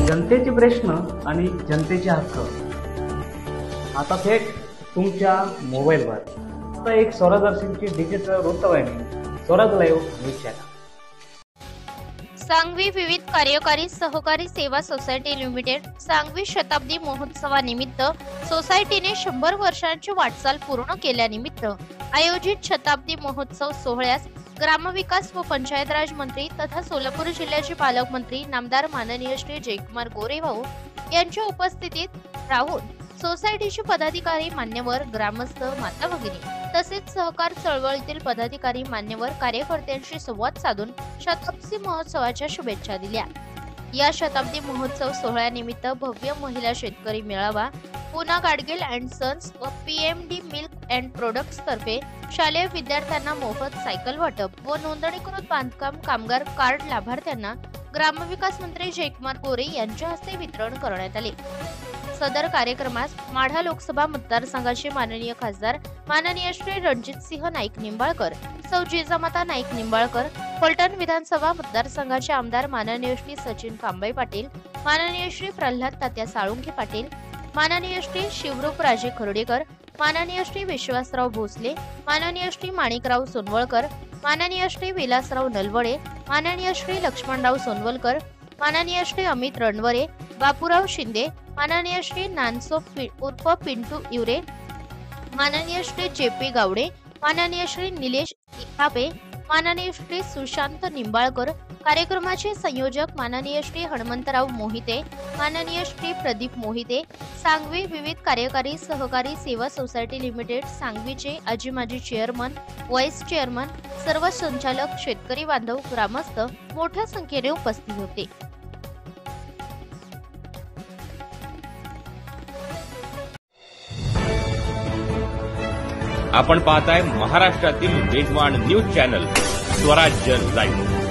जनतेचे प्रश्न आणि जनतेचे हक्क आता थेट तुमच्या मोबाईलवर. आता एक स्वराज्यची डिजिटल वृत्तवाहिनी Swaraj live news channel. Sangvi विविध कार्यकारी सहकारी सेवा सोसायटी लिमिटेड सांगवी शताब्दी महोत्सवानिमित्त सोसायटीने 100 वर्षांची वाटचाल पूर्ण केल्यानिमित्त आयोजित शताब्दी महोत्सव सोहळ्यास ग्रामविकास व पंचायत राज मंत्री तथा सोलापूर जिल्ह्याचे पालकमंत्री नामदार माननीय श्री जयकुमार गोरे भाऊ यांच्या उपस्थितीत राहून सोसायटीचे पदाधिकारी, मान्यवर, ग्रामस्थ, माता भगिनी तसेच सहकार चळवळीतील पदाधिकारी, मान्यवर, कार्यकर्त्यांशी संवाद साधून शताब्दी महोत्सवाच्या शुभेच्छा दिल्या. या शताब्दी महोत्सव सोहळ्यानिमित्त भव्य महिला शेतकरी मेळावा, पुना गाडगिल अँड सन्स व PMD मिल्क अँड प्रोडक्ट्स तर्फे शालेय विद्यार्थ्यांना मोफत सायकल वाटप व नोंदणीकृत बांधकाम कामगार कार्ड लाभार्थ्यांना ग्रामविकास मंत्री जयकुमार गोरे यांच्या हस्ते वितरण करण्यात आले. सदर कार्यक्रमास माढा लोकसभा मतदारसंघाचे माननीय खासदार माननीय श्री रणजितसिंह नाईक निंबाळकर, सौ जिजामाता नाईक निंबाळकर, फलटण विधानसभा मतदारसंघाचे आमदार माननीय श्री सचिन कांबळे पाटील, माननीय श्री प्रल्हाद तात्या साळुंखे पाटील, माननीय श्री शिवरूप राजे खर्डेकर, माननीय श्री विश्वासराव भोसले, माननीय श्री माणिकराव सोनवळकर, माननीय श्री विलासराव नलवडे, माननीय श्री लक्ष्मणराव सोनवलकर, माननीय श्री अमित रणवरे, बापूराव शिंदे, माननीय श्री नानसो उर्फ पिंटू इवरे, माननीय श्री JP गावडे, माननीय श्री निलेश इखापे, माननीय श्री सुशांत निंबाळकर, कार्यक्रमाचे संयोजक माननीय श्री हनुमंतराव मोहिते, माननीय श्री प्रदीप मोहिते, सांगवी विविध कार्यकारी सहकारी सेवा सोसायटी लिमिटेड सांगवीचे आजी माजी चेअरमन, व्हाईस चेअरमन, सर्व संचालक, शेतकरी बांधव, ग्रामस्थ मोठ्या संख्येने उपस्थित होते. आपण पाहताय महाराष्ट्रातील वेगवान न्यूज चॅनल स्वराज्य लाईव्ह.